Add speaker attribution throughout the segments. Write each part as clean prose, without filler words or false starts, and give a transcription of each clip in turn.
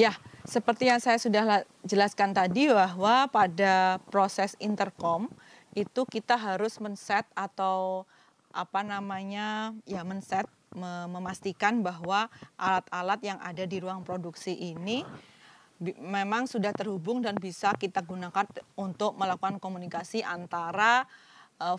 Speaker 1: Ya, seperti yang saya sudah jelaskan tadi bahwa pada proses intercom itu kita harus men-set atau men-set, memastikan bahwa alat-alat yang ada di ruang produksi ini memang sudah terhubung dan bisa kita gunakan untuk melakukan komunikasi antara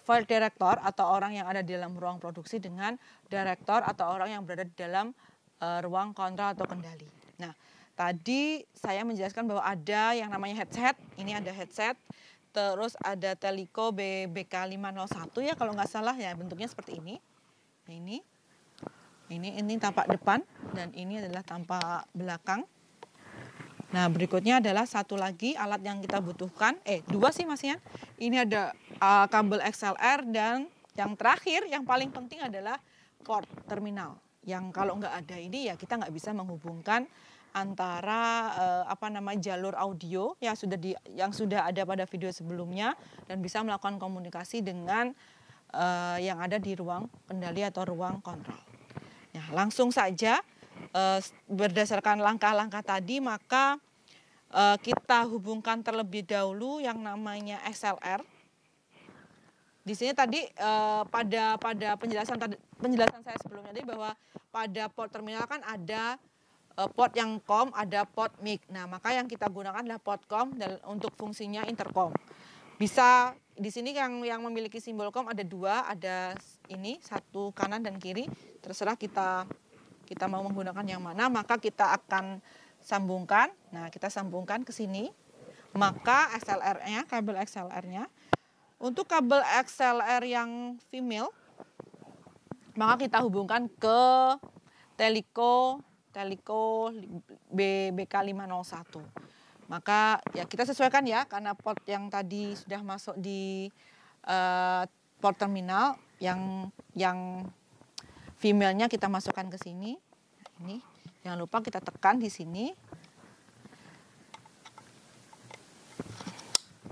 Speaker 1: file director atau orang yang ada di dalam ruang produksi dengan director atau orang yang berada di dalam ruang kontrol atau kendali. Nah, tadi saya menjelaskan bahwa ada yang namanya headset, ini ada headset, terus ada Teleco BK501 ya kalau nggak salah ya, bentuknya seperti ini. Nah, ini tampak depan dan ini adalah tampak belakang. Nah, berikutnya adalah satu lagi alat yang kita butuhkan, dua sih Mas Yan. Ini ada kabel XLR dan yang terakhir, yang paling penting adalah port terminal. Yang kalau nggak ada ini ya kita nggak bisa menghubungkan antara jalur audio yang sudah ada pada video sebelumnya dan bisa melakukan komunikasi dengan yang ada di ruang kendali atau ruang kontrol. Nah, langsung saja berdasarkan langkah-langkah tadi maka kita hubungkan terlebih dahulu yang namanya XLR. Di sini tadi pada penjelasan saya sebelumnya tadi bahwa pada port terminal kan ada port yang COM, ada port mic. Nah, maka yang kita gunakan adalah port COM dan untuk fungsinya intercom. Bisa di sini yang memiliki simbol COM ada dua, ada ini satu kanan dan kiri. Terserah kita mau menggunakan yang mana, maka kita akan sambungkan. Nah, kita sambungkan ke sini. Maka XLR-nya, kabel XLR-nya. Untuk kabel XLR yang female, maka kita hubungkan ke Teleco BK501. Maka ya kita sesuaikan ya, karena port yang tadi sudah masuk di port terminal, yang female-nya kita masukkan ke sini. Nah, ini jangan lupa kita tekan di sini.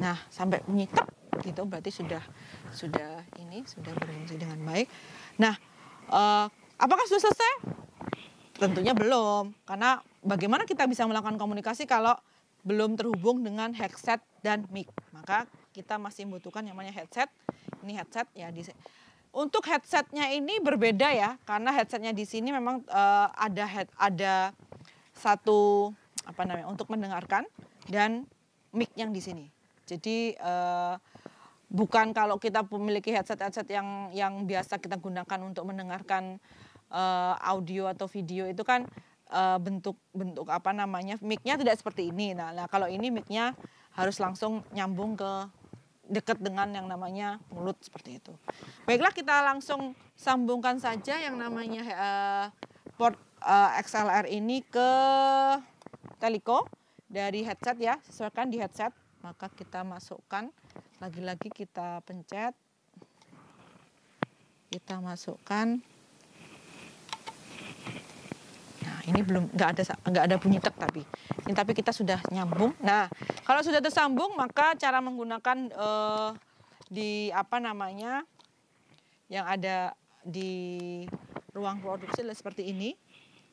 Speaker 1: Nah, sampai bunyi tek gitu berarti sudah berfungsi dengan baik. Nah, apakah sudah selesai? Tentunya belum, karena bagaimana kita bisa melakukan komunikasi kalau belum terhubung dengan headset dan mic. Maka kita masih membutuhkan yang namanya headset. Ini headset ya. Untuk headsetnya ini berbeda ya, karena headsetnya di sini memang ada satu untuk mendengarkan dan mic yang di sini. Jadi bukan kalau kita memiliki headset yang biasa kita gunakan untuk mendengarkan audio atau video itu kan bentuk mic-nya tidak seperti ini. Nah, kalau ini mic-nya harus langsung nyambung ke dekat dengan yang namanya mulut seperti itu. Baiklah, kita langsung sambungkan saja yang namanya port XLR ini ke Teleco dari headset ya, sesuaikan di headset. Maka kita masukkan, lagi-lagi kita pencet, kita masukkan. Nah, ini nggak ada bunyi tek tapi kita sudah nyambung. Nah, kalau sudah tersambung maka cara menggunakan yang ada di ruang produksi seperti ini.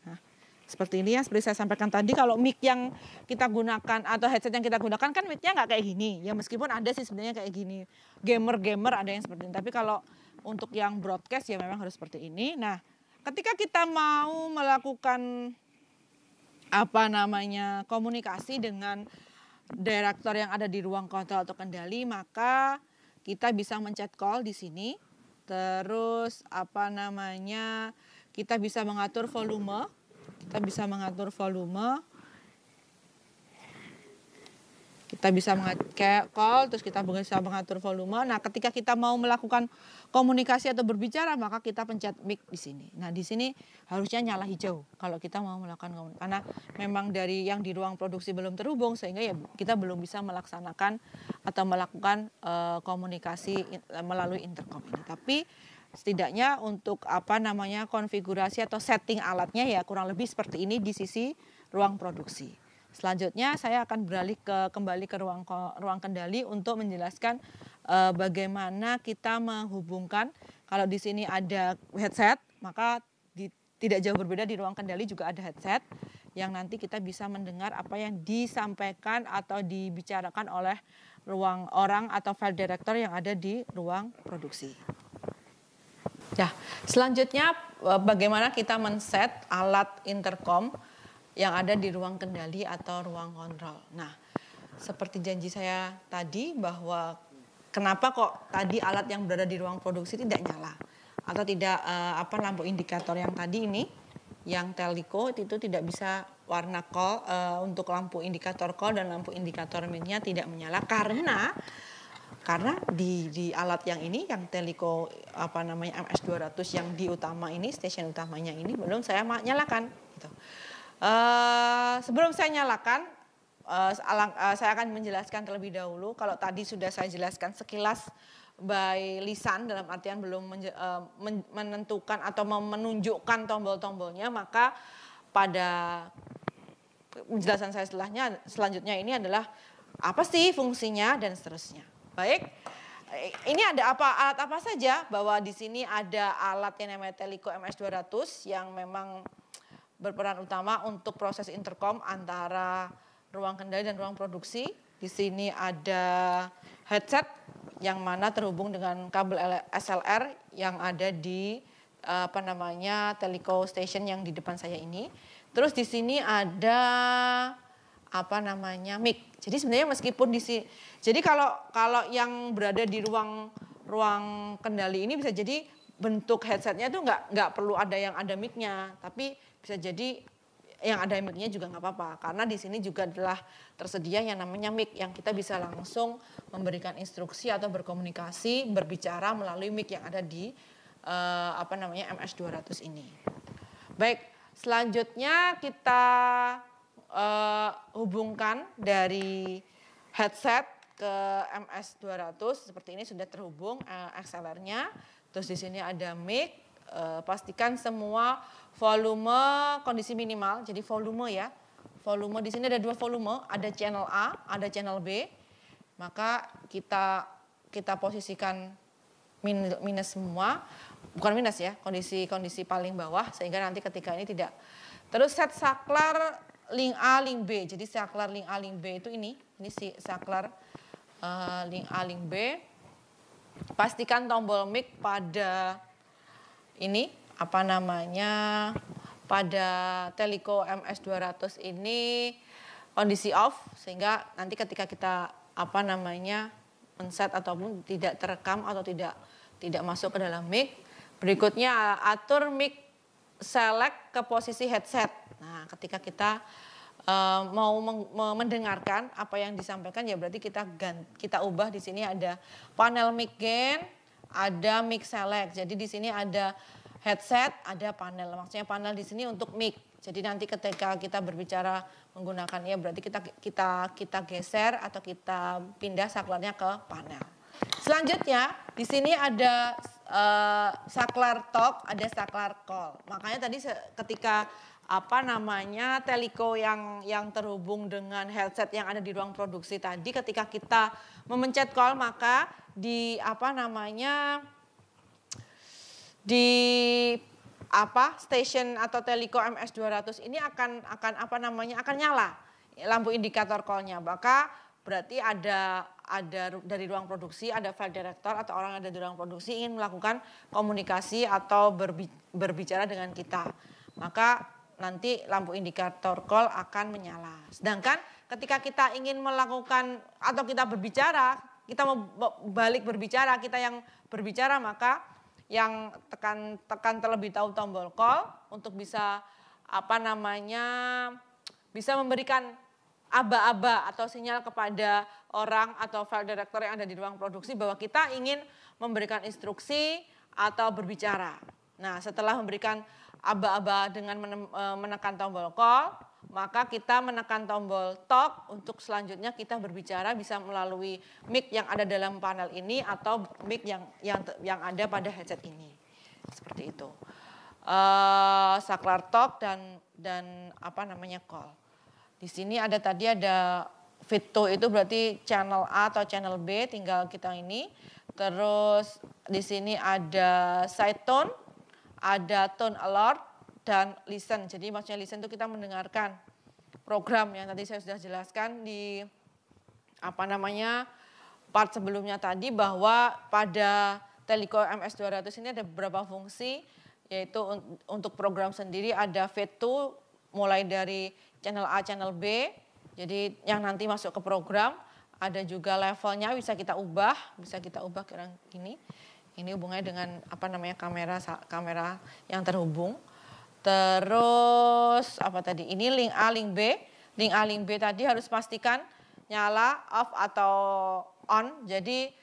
Speaker 1: Nah, seperti ini ya, seperti saya sampaikan tadi, kalau mic yang kita gunakan atau headset yang kita gunakan kan mic-nya nggak kayak gini. Ya meskipun ada sih sebenarnya kayak gini. Gamer ada yang seperti ini. Tapi kalau untuk yang broadcast ya memang harus seperti ini. Nah, ketika kita mau melakukan komunikasi dengan direktur yang ada di ruang kontrol atau kendali, maka kita bisa mencet call di sini. Terus kita bisa mengatur volume. Kita bisa mengatur call, terus kita bisa mengatur volume. Nah, ketika kita mau melakukan komunikasi atau berbicara, maka kita pencet mic di sini. Nah, di sini harusnya nyala hijau kalau kita mau melakukan komunikasi. Karena memang dari yang di ruang produksi belum terhubung, sehingga ya kita belum bisa melaksanakan atau melakukan komunikasi melalui intercom ini. Tapi setidaknya untuk konfigurasi atau setting alatnya ya kurang lebih seperti ini di sisi ruang produksi. Selanjutnya saya akan kembali ke ruang kendali untuk menjelaskan bagaimana kita menghubungkan. Kalau di sini ada headset, maka tidak jauh berbeda di ruang kendali juga ada headset yang nanti kita bisa mendengar apa yang disampaikan atau dibicarakan oleh ruang orang atau file director yang ada di ruang produksi. Nah, selanjutnya bagaimana kita men-set alat intercom yang ada di ruang kendali atau ruang kontrol. Nah, seperti janji saya tadi bahwa kenapa kok tadi alat yang berada di ruang produksi tidak nyala atau tidak lampu indikator yang tadi ini yang teliko itu tidak bisa warna call untuk lampu indikator call dan lampu indikator mic-nya tidak menyala karena di alat yang ini yang teliko MS200 yang di utama ini stasiun utamanya ini belum saya nyalakan gitu. Sebelum saya nyalakan saya akan menjelaskan terlebih dahulu. Kalau tadi sudah saya jelaskan sekilas by lisan dalam artian belum menentukan atau menunjukkan tombol-tombolnya, maka pada penjelasan saya selanjutnya ini adalah apa sih fungsinya dan seterusnya. Baik, ini ada alat apa saja? Bahwa di sini ada alat yang namanya Teliko MS200 yang memang berperan utama untuk proses intercom antara ruang kendali dan ruang produksi. Di sini ada headset yang mana terhubung dengan kabel SLR yang ada di Teliko station yang di depan saya ini. Terus di sini ada mic. Jadi sebenarnya meskipun jadi kalau yang berada di ruang kendali ini bisa jadi bentuk headsetnya itu nggak perlu ada yang ada mic-nya, tapi bisa jadi yang ada mic-nya juga nggak apa-apa karena di sini juga adalah tersedia yang namanya mic yang kita bisa langsung memberikan instruksi atau berkomunikasi berbicara melalui mic yang ada di MS200 ini. Baik, selanjutnya kita hubungkan dari headset ke MS200 seperti ini sudah terhubung XLR-nya. Terus di sini ada mic. Pastikan semua volume kondisi minimal. Jadi volume ya. Volume di sini ada 2 volume, ada channel A, ada channel B. Maka kita posisikan minus semua. Bukan minus ya, kondisi paling bawah sehingga nanti ketika ini tidak. Terus set saklar link A, link B. Jadi saklar link A, link B itu ini si saklar link A, link B. Pastikan tombol mic pada ini pada Teliko MS200 ini kondisi off sehingga nanti ketika kita men-set ataupun tidak terekam atau tidak masuk ke dalam mic. Berikutnya atur mic select ke posisi headset. Nah, ketika kita mau mendengarkan apa yang disampaikan ya berarti kita ubah. Di sini ada panel mic gain, ada mic select. Jadi di sini ada headset, ada panel. Maksudnya panel di sini untuk mic. Jadi nanti ketika kita berbicara menggunakan ya berarti kita geser atau kita pindah saklarnya ke panel. Selanjutnya di sini ada saklar talk, ada saklar call. Makanya tadi ketika Teliko yang terhubung dengan headset yang ada di ruang produksi tadi ketika kita memencet call maka di station atau Teliko MS200 ini akan nyala lampu indikator call-nya. Maka berarti ada dari ruang produksi, ada file director atau orang yang ada di ruang produksi ingin melakukan komunikasi atau berbicara dengan kita. Maka nanti lampu indikator call akan menyala. Sedangkan ketika kita ingin melakukan atau kita berbicara, kita mau balik berbicara, kita yang berbicara maka yang tekan terlebih dahulu tombol call untuk bisa bisa memberikan aba-aba atau sinyal kepada orang atau file director yang ada di ruang produksi bahwa kita ingin memberikan instruksi atau berbicara. Nah, setelah memberikan aba-aba dengan menekan tombol call, maka kita menekan tombol talk untuk selanjutnya kita berbicara bisa melalui mic yang ada dalam panel ini atau mic yang ada pada headset ini. Seperti itu. Saklar talk dan call. Di sini ada fit to itu berarti channel A atau channel B, tinggal kita ini. Terus di sini ada side tone, ada tone alert, dan listen. Jadi maksudnya listen itu kita mendengarkan program yang tadi saya sudah jelaskan di part sebelumnya tadi, bahwa pada Teleco MS200 ini ada beberapa fungsi, yaitu untuk program sendiri ada feed to mulai dari channel A, channel B, jadi yang nanti masuk ke program. Ada juga levelnya bisa kita ubah kira gini. Ini hubungannya dengan kamera yang terhubung. Terus apa tadi? Ini link A, link B. Link A, link B tadi harus pastikan nyala, off atau on. Jadi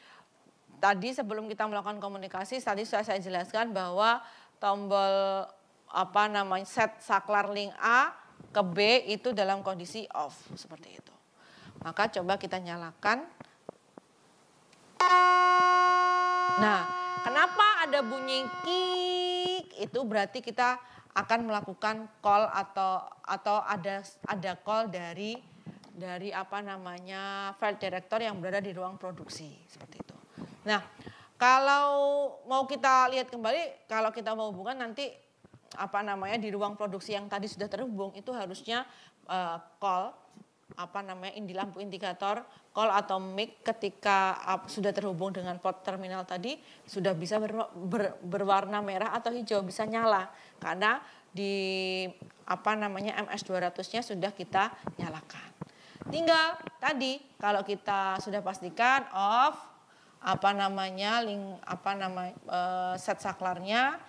Speaker 1: tadi sebelum kita melakukan komunikasi, tadi sudah saya jelaskan bahwa tombol set saklar link A ke B itu dalam kondisi off seperti itu. Maka coba kita nyalakan. Nah, kenapa ada bunyi kik? Itu berarti kita akan melakukan call atau ada call dari file director yang berada di ruang produksi seperti itu. Nah, kalau mau kita lihat kembali, kalau kita mau hubungan nanti di ruang produksi yang tadi sudah terhubung itu harusnya call di lampu indikator call atau mic ketika sudah terhubung dengan port terminal tadi sudah bisa berwarna merah atau hijau, bisa nyala karena di MS200-nya sudah kita nyalakan. Tinggal tadi kalau kita sudah pastikan off set saklarnya,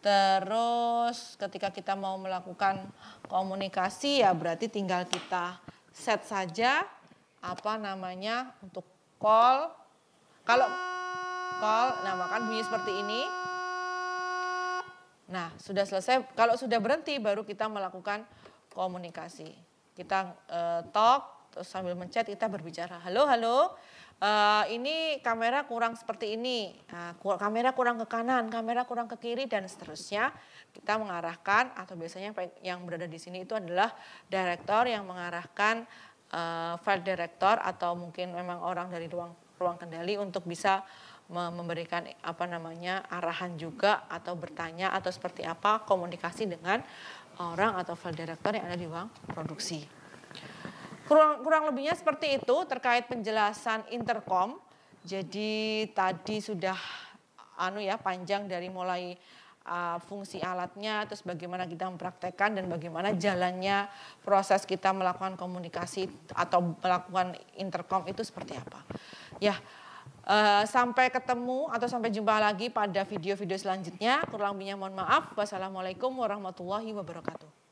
Speaker 1: terus ketika kita mau melakukan komunikasi ya berarti tinggal kita set saja untuk call. Kalau call, maka bunyi seperti ini. Nah, sudah selesai. Kalau sudah berhenti baru kita melakukan komunikasi. Kita talk, terus sambil mencet kita berbicara. Halo, ini kamera kurang seperti ini. Kamera kurang ke kanan, kamera kurang ke kiri dan seterusnya. Kita mengarahkan, atau biasanya yang berada di sini itu adalah direktur yang mengarahkan file director atau mungkin memang orang dari ruang kendali untuk bisa memberikan arahan juga atau bertanya atau seperti apa komunikasi dengan orang atau file director yang ada di ruang produksi. Kurang lebihnya seperti itu terkait penjelasan intercom. Jadi tadi sudah panjang dari mulai fungsi alatnya, terus bagaimana kita mempraktekkan dan bagaimana jalannya proses kita melakukan komunikasi atau melakukan intercom itu seperti apa. Ya, sampai ketemu atau sampai jumpa lagi pada video-video selanjutnya. Kurang lebihnya mohon maaf. Wassalamualaikum warahmatullahi wabarakatuh.